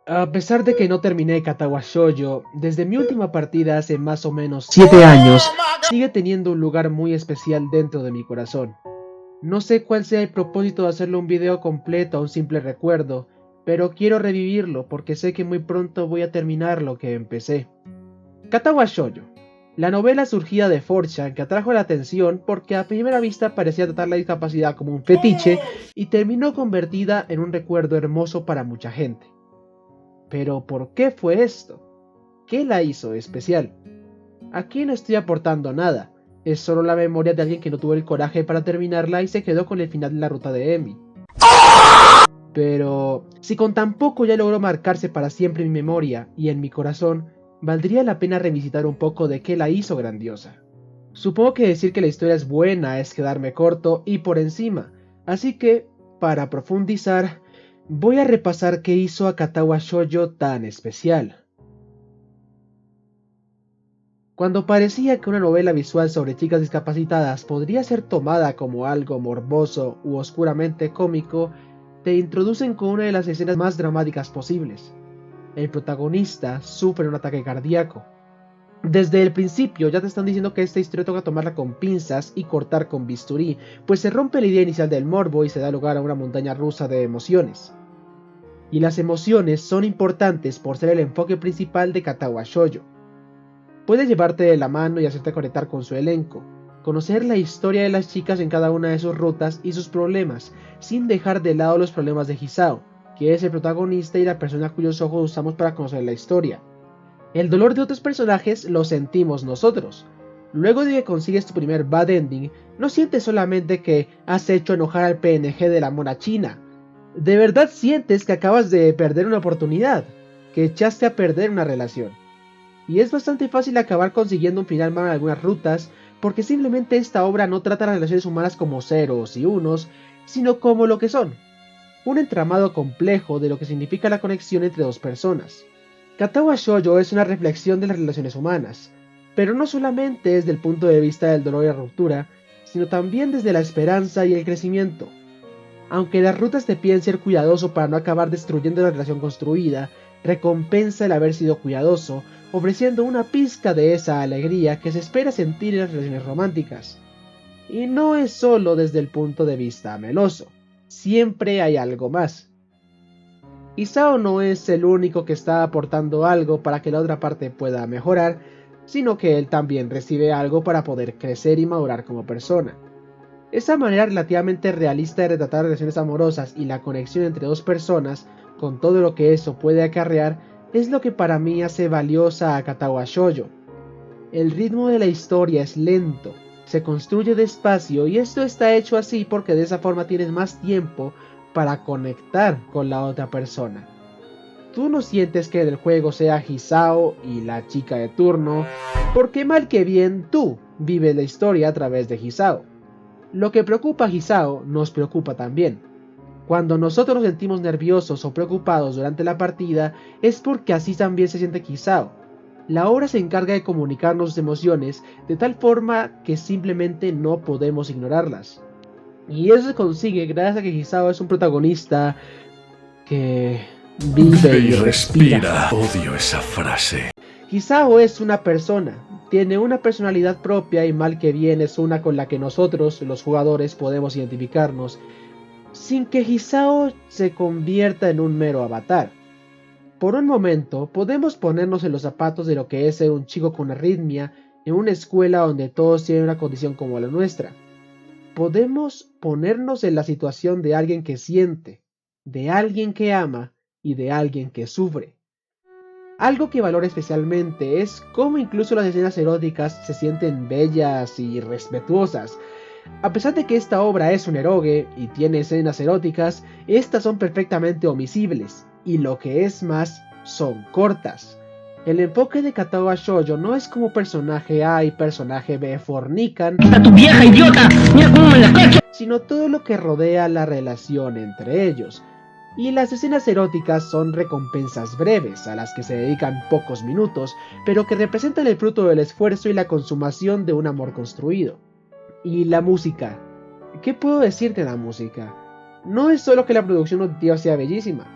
A pesar de que no terminé Katawa Shoujo, desde mi última partida hace más o menos 7 años, sigue teniendo un lugar muy especial dentro de mi corazón. No sé cuál sea el propósito de hacerle un video completo a un simple recuerdo, pero quiero revivirlo porque sé que muy pronto voy a terminar lo que empecé. Katawa Shoujo, la novela surgida de 4chan que atrajo la atención porque a primera vista parecía tratar la discapacidad como un fetiche y terminó convertida en un recuerdo hermoso para mucha gente. Pero ¿por qué fue esto? ¿Qué la hizo especial? Aquí no estoy aportando nada, es solo la memoria de alguien que no tuvo el coraje para terminarla y se quedó con el final de la ruta de Emi. Pero si con tan poco ya logró marcarse para siempre en mi memoria y en mi corazón, valdría la pena revisitar un poco de qué la hizo grandiosa. Supongo que decir que la historia es buena es quedarme corto y por encima, así que, para profundizar, voy a repasar qué hizo a Katawa Shoujo tan especial. Cuando parecía que una novela visual sobre chicas discapacitadas podría ser tomada como algo morboso u oscuramente cómico, te introducen con una de las escenas más dramáticas posibles. El protagonista sufre un ataque cardíaco. Desde el principio ya te están diciendo que esta historia toca tomarla con pinzas y cortar con bisturí, pues se rompe la idea inicial del morbo y se da lugar a una montaña rusa de emociones. Y las emociones son importantes por ser el enfoque principal de Katawa Shoujo. Puede llevarte de la mano y hacerte conectar con su elenco, conocer la historia de las chicas en cada una de sus rutas y sus problemas, sin dejar de lado los problemas de Hisao, que es el protagonista y la persona cuyos ojos usamos para conocer la historia. El dolor de otros personajes lo sentimos nosotros. Luego de que consigues tu primer bad ending, no sientes solamente que has hecho enojar al PNG de la mona china. De verdad sientes que acabas de perder una oportunidad, que echaste a perder una relación. Y es bastante fácil acabar consiguiendo un final malo en algunas rutas, porque simplemente esta obra no trata las relaciones humanas como ceros y unos, sino como lo que son. Un entramado complejo de lo que significa la conexión entre dos personas. Katawa Shoujo es una reflexión de las relaciones humanas, pero no solamente desde el punto de vista del dolor y la ruptura, sino también desde la esperanza y el crecimiento. Aunque las rutas te piden ser cuidadoso para no acabar destruyendo la relación construida, recompensa el haber sido cuidadoso, ofreciendo una pizca de esa alegría que se espera sentir en las relaciones románticas. Y no es solo desde el punto de vista meloso, siempre hay algo más. Hisao no es el único que está aportando algo para que la otra parte pueda mejorar, sino que él también recibe algo para poder crecer y madurar como persona. Esa manera relativamente realista de retratar relaciones amorosas y la conexión entre dos personas, con todo lo que eso puede acarrear, es lo que para mí hace valiosa a Katawa Shoujo. El ritmo de la historia es lento, se construye despacio y esto está hecho así porque de esa forma tienes más tiempo para conectar con la otra persona. Tú no sientes que el juego sea Hisao y la chica de turno, porque mal que bien tú vives la historia a través de Hisao. Lo que preocupa a Hisao nos preocupa también. Cuando nosotros nos sentimos nerviosos o preocupados durante la partida es porque así también se siente Hisao. La obra se encarga de comunicarnos sus emociones de tal forma que simplemente no podemos ignorarlas. Y eso se consigue gracias a que Hisao es un protagonista que vive y respira. Odio esa frase. Hisao es una persona, tiene una personalidad propia y mal que bien es una con la que nosotros, los jugadores, podemos identificarnos, sin que Hisao se convierta en un mero avatar. Por un momento, podemos ponernos en los zapatos de lo que es ser un chico con arritmia en una escuela donde todos tienen una condición como la nuestra. Podemos ponernos en la situación de alguien que siente, de alguien que ama y de alguien que sufre. Algo que valoro especialmente es cómo incluso las escenas eróticas se sienten bellas y respetuosas. A pesar de que esta obra es un eroge y tiene escenas eróticas, estas son perfectamente omisibles, y lo que es más, son cortas. El enfoque de Katawa Shoujo no es como personaje A y personaje B fornican, ¡A tu vieja idiota! ¡Mira cómo me la cacho! Sino todo lo que rodea la relación entre ellos. Y las escenas eróticas son recompensas breves, a las que se dedican pocos minutos, pero que representan el fruto del esfuerzo y la consumación de un amor construido. Y la música. ¿Qué puedo decirte de la música? No es solo que la producción auditiva sea bellísima,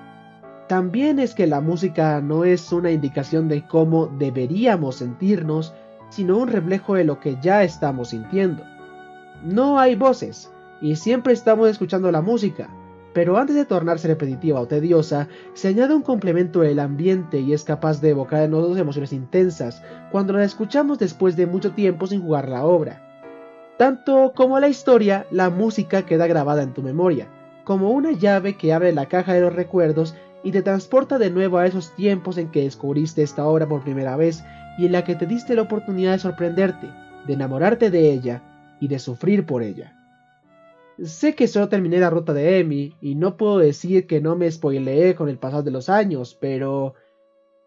También es que la música no es una indicación de cómo deberíamos sentirnos, sino un reflejo de lo que ya estamos sintiendo. No hay voces, y siempre estamos escuchando la música, pero antes de tornarse repetitiva o tediosa, se añade un complemento del ambiente y es capaz de evocar en nosotros emociones intensas cuando la escuchamos después de mucho tiempo sin jugar la obra. Tanto como la historia, la música queda grabada en tu memoria, como una llave que abre la caja de los recuerdos y te transporta de nuevo a esos tiempos en que descubriste esta obra por primera vez y en la que te diste la oportunidad de sorprenderte, de enamorarte de ella y de sufrir por ella. Sé que solo terminé la ruta de Emi y no puedo decir que no me spoileé con el pasar de los años, pero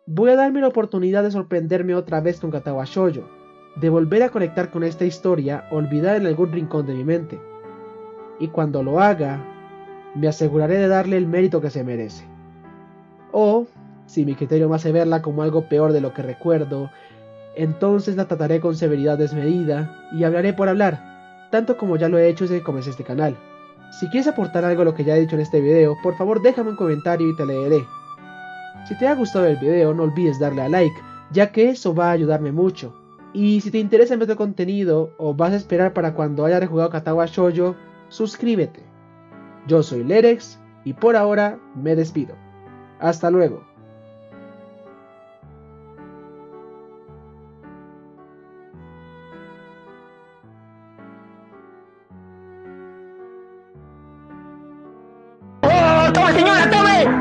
voy a darme la oportunidad de sorprenderme otra vez con Katawa Shoujo, de volver a conectar con esta historia olvidada en algún rincón de mi mente. Y cuando lo haga, me aseguraré de darle el mérito que se merece. O, si mi criterio me hace verla como algo peor de lo que recuerdo, entonces la trataré con severidad desmedida y hablaré por hablar, tanto como ya lo he hecho desde que comencé este canal. Si quieres aportar algo a lo que ya he dicho en este video, por favor déjame un comentario y te leeré. Si te ha gustado el video no olvides darle a like, ya que eso va a ayudarme mucho. Y si te interesa mi otro contenido o vas a esperar para cuando haya rejugado Katawa Shoujo, suscríbete. Yo soy Lerex y por ahora me despido. Hasta luego. ¡Oh, toma señora!